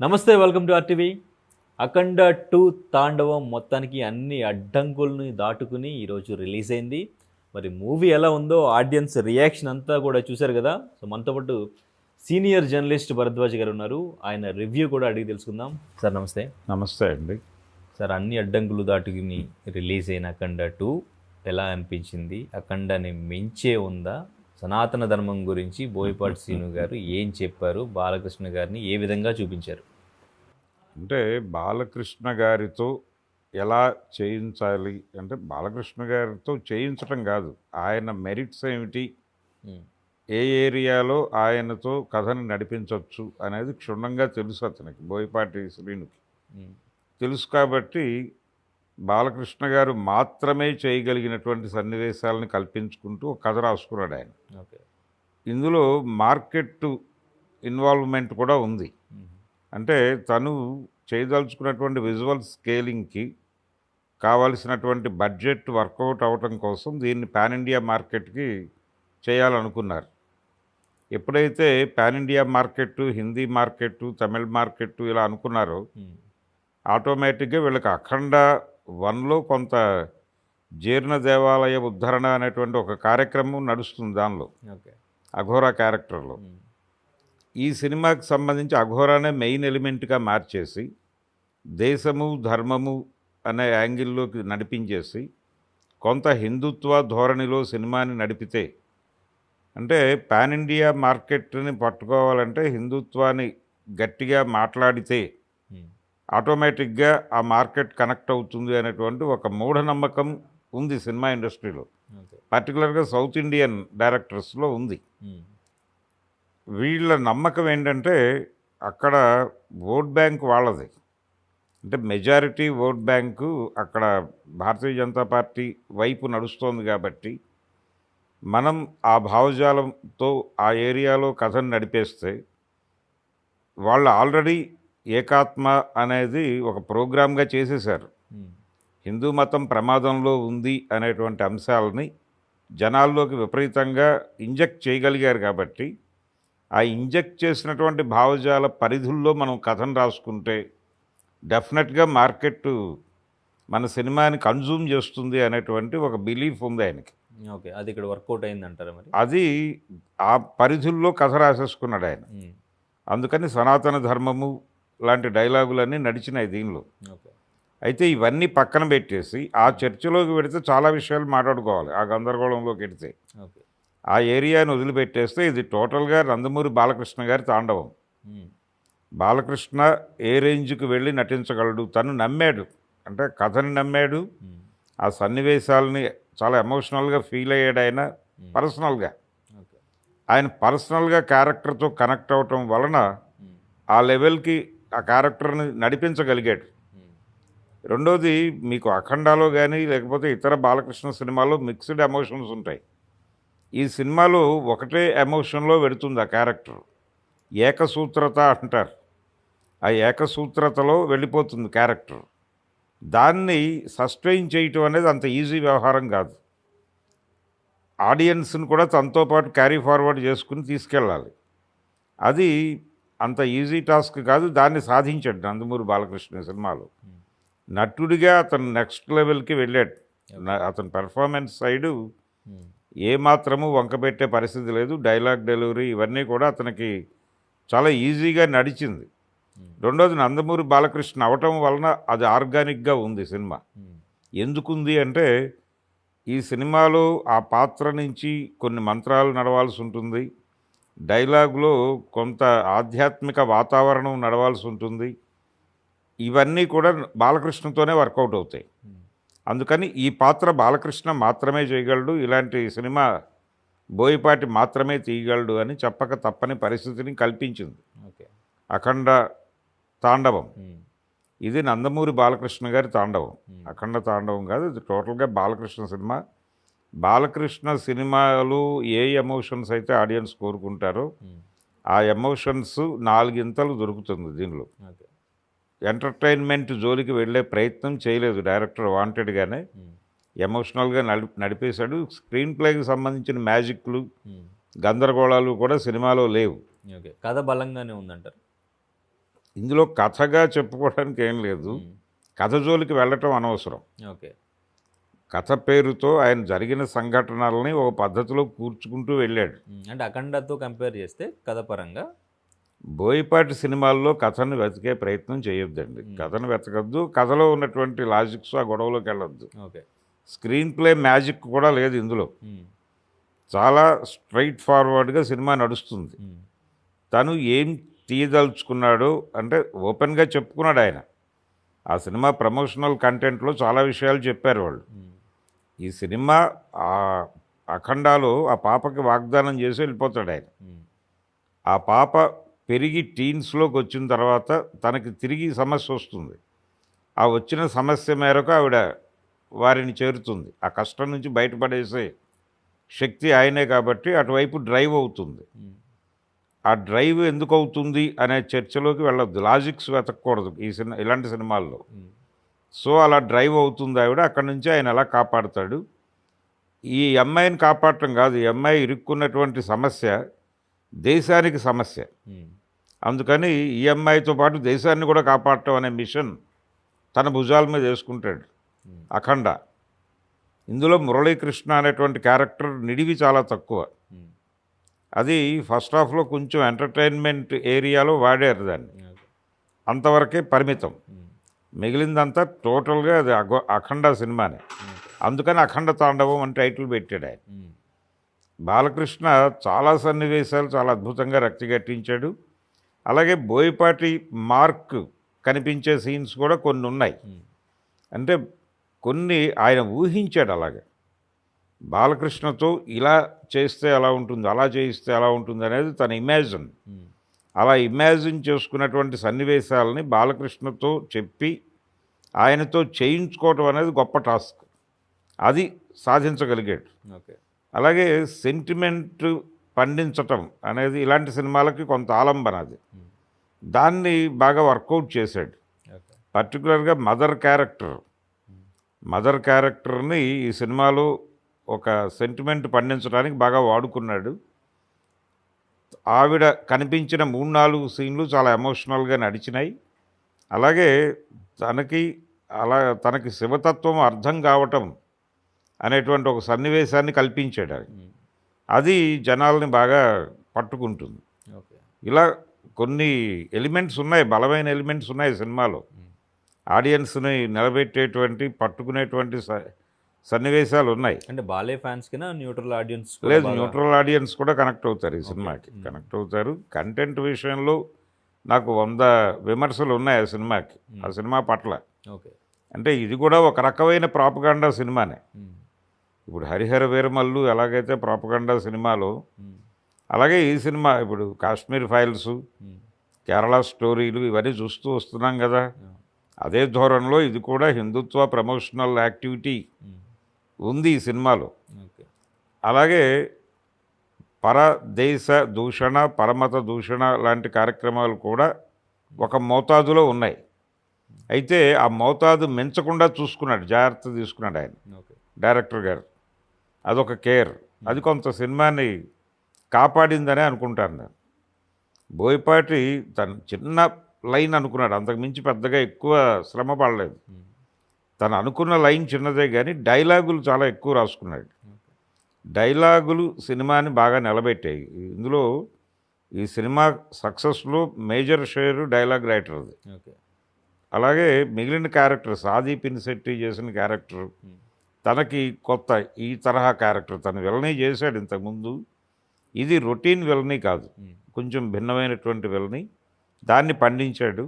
నమస్తే, welcome to RTV. అఖండ 2 తాండవం మొత్తానికి అన్ని అడ్డంకుల్ని దాటుకుని ఈరోజు రిలీజ్ అయింది. మరి మూవీ ఎలా ఉందో ఆడియన్స్ రియాక్షన్ అంతా కూడా చూశారు కదా. సో మనతో పాటు సీనియర్ జర్నలిస్ట్ భరద్వాజ్ గారు ఉన్నారు. ఆయన రివ్యూ కూడా అడిగి తెలుసుకుందాం. సార్ నమస్తే. నమస్తే అండి. సార్, అన్ని అడ్డంకులు దాటుకుని రిలీజ్ అయిన అఖండ 2 ఎలా అనిపించింది? అఖండని మించే ఉందా? సనాతన ధర్మం గురించి బోయపాటి శ్రీను గారు ఏం చెప్పారు? బాలకృష్ణ గారిని ఏ విధంగా చూపించారు? అంటే బాలకృష్ణ గారితో ఎలా చేయించాలి అంటే బాలకృష్ణ గారితో చేయించటం కాదు, ఆయన మెరిట్స్ ఏమిటి, ఏ ఏరియాలో ఆయనతో కథని నడిపించవచ్చు అనేది క్షుణ్ణంగా తెలుసు అతనికి, బోయపాటి శ్రీనుకి తెలుసు. కాబట్టి బాలకృష్ణ గారు మాత్రమే చేయగలిగినటువంటి సన్నివేశాలను కల్పించుకుంటూ ఒక కథ రాసుకున్నాడు ఆయన. ఓకే. ఇందులో మార్కెట్ ఇన్వాల్వ్మెంట్ కూడా ఉంది. అంటే తను చేయదలుచుకున్నటువంటి విజువల్ స్కేలింగ్కి కావలసినటువంటి బడ్జెట్ వర్కౌట్ అవ్వటం కోసం దీన్ని పాన్ ఇండియా మార్కెట్కి చేయాలనుకున్నారు. ఎప్పుడైతే pan India market, Hindi market, Tamil market ఇలా అనుకున్నారో ఆటోమేటిక్గా వీళ్ళకి అఖండ 1లో కొంత జీర్ణ దేవాలయ ఉద్ధరణ అనేటువంటి ఒక కార్యక్రమం నడుస్తుంది దానిలో, అఘోరా క్యారెక్టర్లో. ఈ సినిమాకి సంబంధించి అఘోరానే మెయిన్ ఎలిమెంట్గా మార్చేసి దేశము ధర్మము అనే యాంగిల్లోకి నడిపించేసి కొంత హిందుత్వ ధోరణిలో సినిమాని నడిపితే, అంటే పాన్ ఇండియా మార్కెట్ని పట్టుకోవాలంటే హిందుత్వాన్ని గట్టిగా మాట్లాడితే ఆటోమేటిక్గా ఆ మార్కెట్ కనెక్ట్ అవుతుంది అనేటువంటి ఒక మూఢనమ్మకం ఉంది సినిమా ఇండస్ట్రీలో, పర్టికులర్గా సౌత్ ఇండియన్ డైరెక్టర్స్లో ఉంది. వీళ్ళ నమ్మకం ఏంటంటే అక్కడ ఓట్ బ్యాంక్ వాళ్ళది, అంటే మెజారిటీ ఓట్ బ్యాంకు అక్కడ భారతీయ జనతా పార్టీ వైపు నడుస్తోంది. కాబట్టి మనం ఆ భావజాలంతో ఆ ఏరియాలో కథను నడిపేస్తే, వాళ్ళు ఆల్రెడీ ఏకాత్మ అనేది ఒక ప్రోగ్రామ్గా చేసేశారు. హిందూ మతం ప్రమాదంలో ఉంది అనేటువంటి అంశాలని జనాల్లోకి విపరీతంగా ఇంజెక్ట్ చేయగలిగారు. కాబట్టి ఆ ఇంజెక్ట్ చేసినటువంటి భావజాల పరిధుల్లో మనం కథను రాసుకుంటే డెఫినెట్గా మార్కెట్ మన సినిమాని కన్జ్యూమ్ చేస్తుంది అనేటువంటి ఒక బిలీఫ్ ఉంది ఆయనకి. ఓకే, అది ఇక్కడ వర్కౌట్ అయిందంటారా? మరి అది ఆ పరిధుల్లో కథ రాసేసుకున్నాడు ఆయన. అందుకని సనాతన ధర్మము లాంటి డైలాగులన్నీ నడిచినాయి దీనిలో. అయితే ఇవన్నీ పక్కన పెట్టేసి ఆ చర్చలోకి పెడితే చాలా విషయాలు మాట్లాడుకోవాలి. ఆ గందరగోళంలోకి వెడితే ఆ ఏరియాని వదిలిపెట్టేస్తే ఇది టోటల్గా నందమూరి బాలకృష్ణ గారి తాండవం. బాలకృష్ణ ఏ రేంజ్కి వెళ్ళి నటించగలడు, తను నమ్మాడు, అంటే కథని నమ్మాడు, ఆ సన్నివేశాలని చాలా ఎమోషనల్గా ఫీల్ అయ్యాడు ఆయన పర్సనల్గా. ఆయన పర్సనల్గా క్యారెక్టర్తో కనెక్ట్ అవ్వటం వలన ఆ లెవెల్కి ఆ క్యారెక్టర్ని నడిపించగలిగాడు. రెండోది, మీకు అఖండాలో కానీ లేకపోతే ఇతర బాలకృష్ణ సినిమాలో మిక్స్డ్ ఎమోషన్స్ ఉంటాయి. ఈ సినిమాలో ఒకటే ఎమోషన్లో వెడుతుంది ఆ క్యారెక్టర్, ఏకసూత్రత అంటారు. ఆ ఏకసూత్రతలో వెళ్ళిపోతుంది క్యారెక్టర్. దాన్ని సస్టైన్ చేయటం అనేది అంత ఈజీ వ్యవహారం కాదు. ఆడియన్స్ని కూడా తనతో పాటు క్యారీ ఫార్వర్డ్ చేసుకుని తీసుకెళ్ళాలి. అది అంత ఈజీ టాస్క్ కాదు. దాన్ని సాధించాడు నందమూరి బాలకృష్ణ సినిమాలో. నటుడిగా అతను నెక్స్ట్ లెవెల్కి వెళ్ళాడు. అతని పెర్ఫార్మెన్స్ సైడు ఏమాత్రము వంకబెట్టే పరిస్థితి లేదు. డైలాగ్ డెలివరీ ఇవన్నీ కూడా అతనికి చాలా ఈజీగా నడిచింది. రెండోది, నందమూరి బాలకృష్ణ అవటం వలన అది ఆర్గానిక్గా ఉంది సినిమా. ఎందుకుంది అంటే ఈ సినిమాలో ఆ పాత్ర నుంచి కొన్ని మంత్రాలు నడవాల్సి ఉంటుంది, డైలాగులో కొంత ఆధ్యాత్మిక వాతావరణం నడవాల్సి ఉంటుంది. ఇవన్నీ కూడా బాలకృష్ణతోనే వర్కౌట్ అవుతాయి. అందుకని ఈ పాత్ర బాలకృష్ణ మాత్రమే చేయగలడు, ఇలాంటి సినిమా బోయపాటి మాత్రమే తీయగలడు అని చెప్పక తప్పని పరిస్థితిని కల్పించింది అఖండ తాండవం. ఇది నందమూరి బాలకృష్ణ గారి తాండవం, అఖండ తాండవం కాదు. ఇది టోటల్గా బాలకృష్ణ సినిమా. బాలకృష్ణ సినిమాలు ఏ ఎమోషన్స్ అయితే ఆడియన్స్ కోరుకుంటారో ఆ ఎమోషన్స్ 4 ఇంతలు దొరుకుతుంది దీనిలో. ఎంటర్టైన్మెంట్ జోలికి వెళ్ళే ప్రయత్నం చేయలేదు డైరెక్టర్. వాంటెడ్గానే ఎమోషనల్గా నడిపేశాడు. స్క్రీన్ ప్లేకి సంబంధించిన మ్యాజిక్లు, గందరగోళాలు కూడా సినిమాలో లేవు. కథ బలంగానే ఉందంటారు. ఇందులో కథగా చెప్పుకోవడానికి ఏం లేదు. కథ జోలికి వెళ్ళటం అనవసరం. ఓకే. కథ పేరుతో ఆయన జరిగిన సంఘటనలని ఒక పద్ధతిలో కూర్చుకుంటూ వెళ్ళాడు. అంటే అఖండతో కంపేర్ చేస్తే కథ పరంగా బోయపాటి సినిమాల్లో కథను వెతికే ప్రయత్నం చేయొద్దండి. కథను వెతకద్దు, కథలో ఉన్నటువంటి లాజిక్స్ ఆ గొడవలోకి వెళ్ళొద్దు. ఓకే. స్క్రీన్ ప్లే మ్యాజిక్ కూడా లేదు ఇందులో. చాలా స్ట్రైట్ ఫార్వర్డ్గా సినిమా నడుస్తుంది. తను ఏం తీయదలుచుకున్నాడో అంటే ఓపెన్గా చెప్పుకున్నాడు ఆయన. ఆ సినిమా ప్రమోషనల్ కంటెంట్లో చాలా విషయాలు చెప్పారు వాళ్ళు. ఈ సినిమా ఆ అఖండాలో ఆ పాపకి వాగ్దానం చేసి వెళ్ళిపోతాడు ఆయన. ఆ పాప పెరిగి టీన్స్లోకి వచ్చిన తర్వాత తనకి తిరిగి సమస్య వస్తుంది. ఆ వచ్చిన సమస్య మేరకు ఆవిడ వారిని చేరుతుంది. ఆ కష్టం నుంచి బయటపడేసే శక్తి ఆయనే కాబట్టి అటువైపు డ్రైవ్ అవుతుంది. ఆ డ్రైవ్ ఎందుకు అవుతుంది అనే చర్చలోకి వెళ్ళొద్దు. లాజిక్స్ వెతకూడదు ఇలాంటి సినిమాల్లో. సో అలా డ్రైవ్ అవుతుంది ఆవిడ. అక్కడి నుంచి ఆయన ఎలా కాపాడుతాడు. ఈ అమ్మాయిని కాపాడటం కాదు, ఈ అమ్మాయి ఇరుక్కున్నటువంటి సమస్య దేశానికి సమస్య. అందుకని ఈ అమ్మాయితో పాటు దేశాన్ని కూడా కాపాడటం అనే మిషన్ తన భుజాల మీద వేసుకుంటాడు అఖండ. ఇందులో మురళీకృష్ణ అనేటువంటి క్యారెక్టర్ నిడివి చాలా తక్కువ. అది ఫస్ట్ హాఫ్లో కొంచెం ఎంటర్టైన్మెంట్ ఏరియాలో వాడారు దాన్ని, అంతవరకే పరిమితం. మిగిలిందంతా టోటల్గా అది అఖండ సినిమానే. అందుకని అఖండ తాండవం అని టైటిల్ పెట్టాడు ఆయన. బాలకృష్ణ చాలా సన్నివేశాలు చాలా అద్భుతంగా రక్తిగట్టించాడు. అలాగే బోయపాటి మార్క్ కనిపించే సీన్స్ కూడా కొన్ని ఉన్నాయి. అంటే కొన్ని ఆయన ఊహించాడు. అలాగే బాలకృష్ణతో ఇలా చేస్తే అలా ఉంటుంది, అలా చేయిస్తే అలా ఉంటుంది అనేది తన ఇమాజిన్. అలా ఇమాజిన్ చేసుకున్నటువంటి సన్నివేశాలని బాలకృష్ణతో చెప్పి ఆయనతో చేయించుకోవటం అనేది గొప్ప టాస్క్. అది సాధించగలిగాడు. ఓకే. అలాగే సెంటిమెంట్ పండించటం అనేది ఇలాంటి సినిమాలకి కొంత ఆలంబన. అది దాన్ని బాగా వర్కౌట్ చేశాడు. పర్టికులర్గా మదర్ క్యారెక్టర్ని ఈ సినిమాలో ఒక సెంటిమెంట్ పండించడానికి బాగా వాడుకున్నాడు. ఆవిడ కనిపించిన 3-4 సీన్లు చాలా ఎమోషనల్గా నడిచినాయి. అలాగే తనకి శివతత్వం అర్థం కావటం అనేటువంటి ఒక సన్నివేశాన్ని కల్పించాడు. అది జనాల్ని బాగా పట్టుకుంటుంది. ఇలా కొన్ని ఎలిమెంట్స్ ఉన్నాయి, బలమైన ఎలిమెంట్స్ ఉన్నాయి సినిమాలో. ఆడియన్స్ని నిలబెట్టేటువంటి పట్టుకునేటువంటి సన్నివేశాలు ఉన్నాయి. అంటే బాలే ఫ్యాన్స్ కింద న్యూట్రల్ ఆడియన్స్ లేదు, న్యూట్రల్ ఆడియన్స్ కూడా కనెక్ట్ అవుతారు ఈ సినిమాకి. కనెక్ట్ అవుతారు. కంటెంట్ విషయంలో నాకు 100 విమర్శలు ఉన్నాయి ఆ సినిమాకి, ఆ సినిమా పట్ల. ఓకే. అంటే ఇది కూడా ఒక రకమైన ప్రాపగాండా సినిమానే. ఇప్పుడు హరిహర వీరమల్లు ఎలాగైతే ప్రాపగాండా సినిమాలో, అలాగే ఈ సినిమా ఇప్పుడు కాశ్మీర్ ఫైల్స్, కేరళ స్టోరీలు ఇవన్నీ చూస్తూ వస్తున్నాం కదా. అదే ధోరణిలో ఇది కూడా హిందుత్వ ప్రమోషనల్ యాక్టివిటీ ఉంది ఈ సినిమాలో. అలాగే పరదేశ దూషణ, పరమత దూషణ లాంటి కార్యక్రమాలు కూడా ఒక మోతాదులో ఉన్నాయి. అయితే ఆ మోతాదు మించకుండా చూసుకున్నాడు, జాగ్రత్త తీసుకున్నాడు ఆయన డైరెక్టర్ గారు. అదొక కేర్. అది కొంత సినిమాని కాపాడిందనే అనుకుంటాను నేను. బోయపాటి తను చిన్న లైన్ అనుకున్నాడు, అంతకుమించి పెద్దగా ఎక్కువ శ్రమ పడలేదు. తను అనుకున్న లైన్ చిన్నదే కానీ డైలాగులు చాలా ఎక్కువ రాసుకున్నాడు. డైలాగులు సినిమాని బాగా నిలబెట్టాయి. ఇందులో ఈ సినిమా సక్సెస్లో మేజర్ షేరు డైలాగ్ రైటర్ది. అలాగే మిగిలిన క్యారెక్టర్ సాది పినిశెట్టి చేసిన క్యారెక్టర్ తనకి కొత్త ఈ తరహా క్యారెక్టర్. తను విలనీ చేశాడు ఇంతకుముందు. ఇది రొటీన్ విలనీ కాదు, కొంచెం భిన్నమైనటువంటి విలనీ. దాన్ని పండించాడు.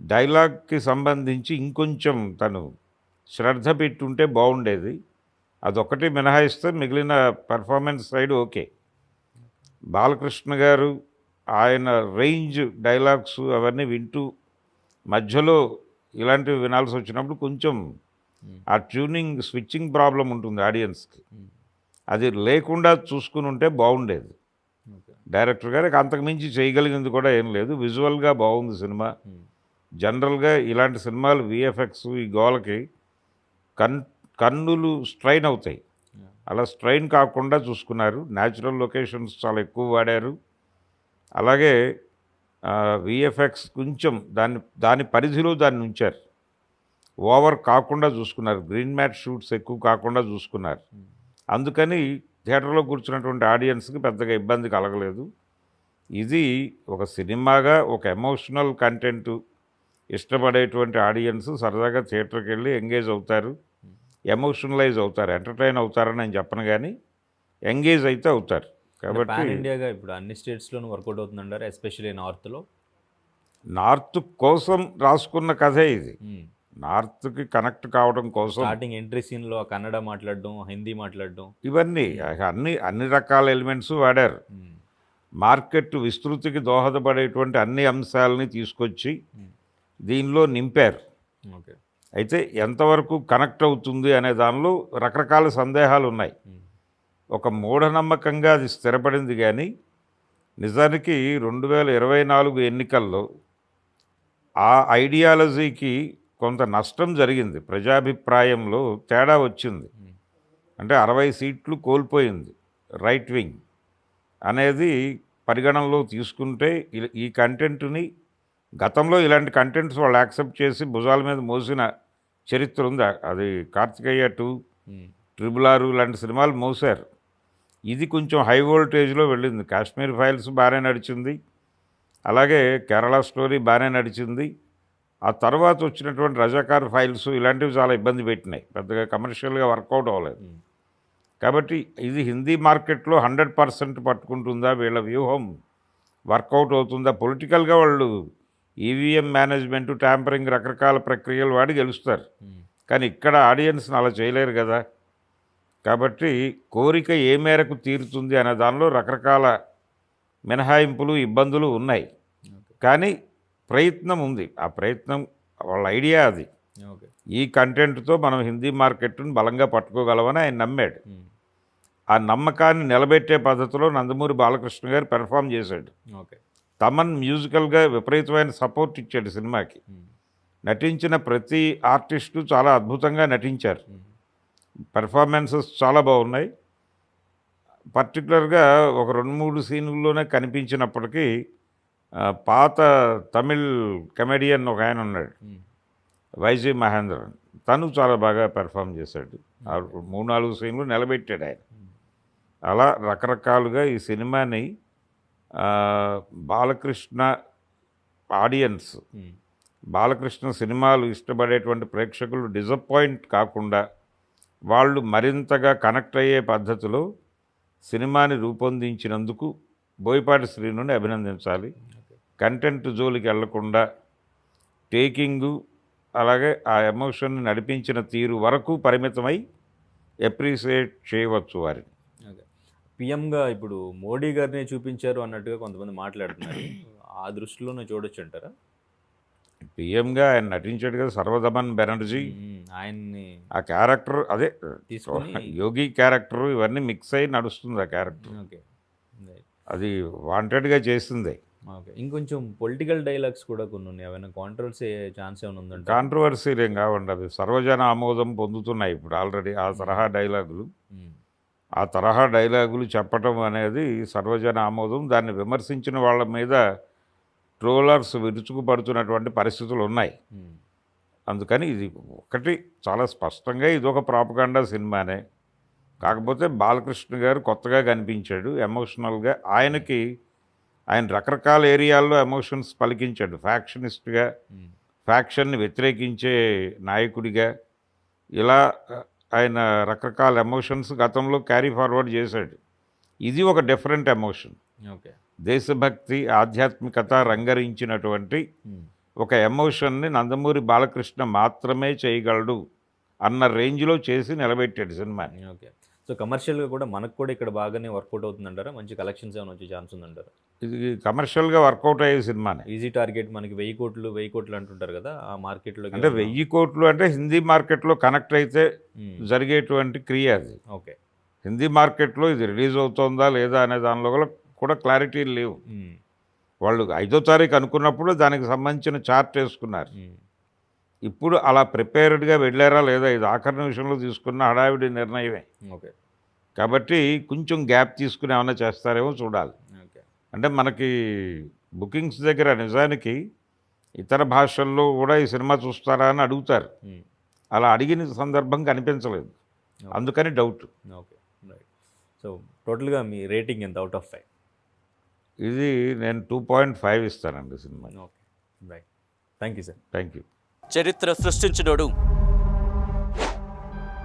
డైలాగ్కి సంబంధించి ఇంకొంచెం తను శ్రద్ధ పెట్టుంటే బాగుండేది. అదొక్కటి మినహాయిస్తే మిగిలిన పెర్ఫార్మెన్స్ సైడ్ ఓకే. బాలకృష్ణ గారు ఆయన రేంజ్ డైలాగ్స్ అవన్నీ వింటూ మధ్యలో ఇలాంటివి వినాల్సి వచ్చినప్పుడు కొంచెం ఆ ట్యూనింగ్ స్విచ్చింగ్ ప్రాబ్లం ఉంటుంది ఆడియన్స్కి. అది లేకుండా చూసుకుని ఉంటే బాగుండేది. డైరెక్టర్ గారికి అంతకుమించి చేయగలిగింది కూడా ఏం లేదు. విజువల్గా బాగుంది సినిమా. జనరల్గా ఇలాంటి సినిమాలు విఎఫ్ఎక్స్ ఈ గోలకి కన్నులు స్ట్రైన్ అవుతాయి. అలా స్ట్రైన్ కాకుండా చూసుకున్నారు. న్యాచురల్ లొకేషన్స్ చాలా ఎక్కువ వాడారు. అలాగే విఎఫ్ఎక్స్ కొంచెం దాని పరిధిలో దాన్ని ఉంచారు. ఓవర్ కాకుండా చూసుకున్నారు. గ్రీన్ మ్యాట్ షూట్స్ ఎక్కువ కాకుండా చూసుకున్నారు. అందుకని థియేటర్లో కూర్చున్నటువంటి ఆడియన్స్కి పెద్దగా ఇబ్బంది కలగలేదు. ఇది ఒక సినిమాగా ఒక ఎమోషనల్ కంటెంట్ ఇష్టపడేటువంటి ఆడియన్స్ సరదాగా థియేటర్కి వెళ్ళి ఎంగేజ్ అవుతారు, ఎమోషనలైజ్ అవుతారు. ఎంటర్టైన్ అవుతారని నేను చెప్పను, కానీ ఎంగేజ్ అయితే అవుతారు. కాబట్టి పాన్ ఇండియాగా ఇప్పుడు అన్ని స్టేట్స్లోనూ వర్కౌట్ అవుతుందంటారు, ఎస్పెషల్లీ నార్త్లో. నార్త్ కోసం రాసుకున్న కథే ఇది. నార్త్కి కనెక్ట్ కావడం కోసం స్టార్టింగ్ ఎంట్రీ సీన్లో కన్నడ మాట్లాడడం, హిందీ మాట్లాడడం, ఇవన్నీ అన్ని రకాల ఎలిమెంట్స్ వాడారు. మార్కెట్ విస్తృతికి దోహదపడేటువంటి అన్ని అంశాలని తీసుకొచ్చి దీనిలో నింపారు. ఓకే. అయితే ఎంతవరకు కనెక్ట్ అవుతుంది అనే దానిలో రకరకాల సందేహాలు ఉన్నాయి. ఒక మూఢనమ్మకంగా అది స్థిరపడింది, కానీ నిజానికి 2024 ఎన్నికల్లో ఆ ఐడియాలజీకి కొంత నష్టం జరిగింది. ప్రజాభిప్రాయంలో తేడా వచ్చింది. అంటే 60 సీట్లు కోల్పోయింది రైట్ వింగ్ అనేది పరిగణనలో తీసుకుంటే. ఈ కంటెంట్ని గతంలో ఇలాంటి కంటెంట్స్ వాళ్ళు యాక్సెప్ట్ చేసి భుజాల మీద మోసిన చరిత్ర ఉంది. అది కార్తికేయ 2, ట్రిపుల్ ఆర్ లాంటి సినిమాలు మోసారు. ఇది కొంచెం హై వోల్టేజ్లో వెళ్ళింది. కాశ్మీర్ ఫైల్స్ బాగానే నడిచింది, అలాగే కేరళ స్టోరీ బాగానే నడిచింది. ఆ తర్వాత వచ్చినటువంటి రజాకార్ ఫైల్స్ ఇలాంటివి చాలా ఇబ్బంది పెట్టినాయి, పెద్దగా కమర్షియల్గా వర్కౌట్ అవ్వలేదు. కాబట్టి ఇది హిందీ మార్కెట్లో 100% పట్టుకుంటుందా, వీళ్ళ వ్యూహం వర్కౌట్ అవుతుందా? పొలిటికల్గా వాళ్ళు ఈవీఎం మేనేజ్మెంటు, ట్యాంపరింగ్, రకరకాల ప్రక్రియలు వాడి గెలుస్తారు. కానీ ఇక్కడ ఆడియన్స్ని అలా చేయలేరు కదా. కాబట్టి కోరిక ఏ మేరకు తీరుతుంది అనే దానిలో రకరకాల మినహాయింపులు, ఇబ్బందులు ఉన్నాయి. కానీ ప్రయత్నం ఉంది. ఆ ప్రయత్నం వాళ్ళ ఐడియా అది. ఈ కంటెంట్తో మనం హిందీ మార్కెట్ను బలంగా పట్టుకోగలమని ఆయన నమ్మాడు. ఆ నమ్మకాన్ని నిలబెట్టే పద్ధతిలో నందమూరి బాలకృష్ణ గారు పెర్ఫామ్ చేశాడు. తమన్ మ్యూజికల్గా విపరీతమైన సపోర్ట్ ఇచ్చాడు సినిమాకి. నటించిన ప్రతి ఆర్టిస్టు చాలా అద్భుతంగా నటించారు. పెర్ఫార్మెన్సెస్ చాలా బాగున్నాయి. పర్టికులర్గా ఒక 2-3 సీన్లలోనే కనిపించినప్పటికీ పాత తమిళ్ కమెడియన్ ఒక ఆయన ఉన్నాడు, వైజీ మహేంద్రన్. తను చాలా బాగా పెర్ఫామ్ చేశాడు. 3-4 సీన్లు నిలబెట్టాడు ఆయన. అలా రకరకాలుగా ఈ సినిమాని బాలకృష్ణ ఆడియన్స్, బాలకృష్ణ సినిమాలు ఇష్టపడేటువంటి ప్రేక్షకులు డిసప్పాయింట్ కాకుండా వాళ్ళు మరింతగా కనెక్ట్ అయ్యే పద్ధతిలో సినిమాని రూపొందించినందుకు బోయపాటి శ్రీనుని అభినందించాలి. కంటెంట్ జోలికి వెళ్లకుండా టేకింగు, అలాగే ఆ ఎమోషన్ని నడిపించిన తీరు వరకు పరిమితమై అప్రిషియేట్ చేయవచ్చు వారిని. పిఎంగా ఇప్పుడు మోడీ గారిని చూపించారు అన్నట్టుగా కొంతమంది మాట్లాడుతున్నారు. ఆ దృష్టిలోనే చూడొచ్చు అంటారా? పిఎంగా ఆయన నటించాడు కదా, సర్వదమన్ బెనర్జీ. ఆయన్ని ఆ క్యారెక్టర్ అదే తీసుకొని యోగి క్యారెక్టర్ ఇవన్నీ మిక్స్ అయి నడుస్తుంది ఆ క్యారెక్టర్. అది వాంటెడ్గా చేసిందే. ఇంకొంచెం పొలిటికల్ డైలాగ్స్ కూడా కొన్ని ఉన్నాయి. ఏమైనా కాంట్రవర్సీ ఛాన్స్ ఏమైనా ఉందంటే? కాంట్రవర్సీలు ఏం కావండి, అవి సర్వజన ఆమోదం పొందుతున్నాయి ఇప్పుడు ఆల్రెడీ. ఆ తరహా డైలాగులు చెప్పటం అనేది సర్వజన ఆమోదం. దాన్ని విమర్శించిన వాళ్ళ మీద ట్రోలర్స్ విరుచుకుపడుతున్నటువంటి పరిస్థితులు ఉన్నాయి. అందుకని ఇది ఒకటి చాలా స్పష్టంగా ఇది ఒక ప్రాపగాండా సినిమానే. కాకపోతే బాలకృష్ణ గారు కొత్తగా కనిపించాడు ఎమోషనల్గా. ఆయన రకరకాల ఏరియాల్లో ఎమోషన్స్ పలికించాడు. ఫ్యాక్షనిస్ట్గా, ఫ్యాక్షన్ని వ్యతిరేకించే నాయకుడిగా, ఇలా ఆయన రకరకాల ఎమోషన్స్ గతంలో క్యారీ ఫార్వర్డ్ చేశాడు. ఇది ఒక డిఫరెంట్ ఎమోషన్. దేశభక్తి, ఆధ్యాత్మికత రంగరించినటువంటి ఒక ఎమోషన్ని నందమూరి బాలకృష్ణ మాత్రమే చేయగలడు అన్న రేంజ్లో చేసి నిలబెట్టాడు సినిమాని. సో కమర్షియల్గా కూడా మనకు కూడా ఇక్కడ బాగానే వర్కౌట్ అవుతుందంటారా? మంచి కలెక్షన్స్ ఏమైనా వచ్చే ఛాన్స్ ఉందంటారా? ఇది కమర్షియల్గా వర్కౌట్ అయ్యే సినిమానే. ఈజీ టార్గెట్ మనకి 1000 కోట్లు అంటుంటారు కదా, ఆ మార్కెట్లో అంటే 1000 కోట్లు అంటే హిందీ మార్కెట్లో కనెక్ట్ అయితే జరిగేటువంటి క్రియ అది. ఓకే. హిందీ మార్కెట్లో ఇది రిలీజ్ అవుతుందా లేదా అనే దానిలో కూడా క్లారిటీ లేవు. వాళ్ళు 5వ తారీఖు అనుకున్నప్పుడు దానికి సంబంధించిన చార్ట్ వేసుకున్నారు. ఇప్పుడు అలా ప్రిపేర్డ్గా వెళ్ళారా లేదా, ఇది ఆఖరి నిమిషంలో తీసుకున్న హడావిడి నిర్ణయమే. ఓకే. కాబట్టి కొంచెం గ్యాప్ తీసుకుని ఏమైనా చేస్తారేమో చూడాలి. అంటే మనకి బుకింగ్స్ దగ్గర నిజానికి ఇతర భాషల్లో కూడా ఈ సినిమా చూస్తారా అని అడుగుతారు. అలా అడిగిన సందర్భం కనిపించలేదు, అందుకని డౌట్. Okay, right. సో టోటల్గా మీ రేటింగ్ ఎంత అవుట్ ఆఫ్ 5? ఇది నేను 2.5 ఇస్తానండి cinema. Okay, right. Thank you sir. Thank you. చరిత్ర సృష్టించినోడు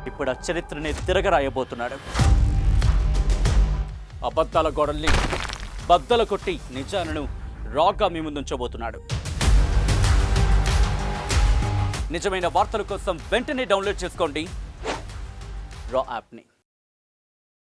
ఇప్పుడు ఆ చరిత్రని తిరగరాయబోతున్నాడు. అబద్ధాల గోడల్ని బద్దల కొట్టి నిజాలను రాగా మీ ముందుంచబోతున్నాడు. నిజమైన వార్తల కోసం వెంటనే డౌన్లోడ్ చేసుకోండి రా యాప్ని.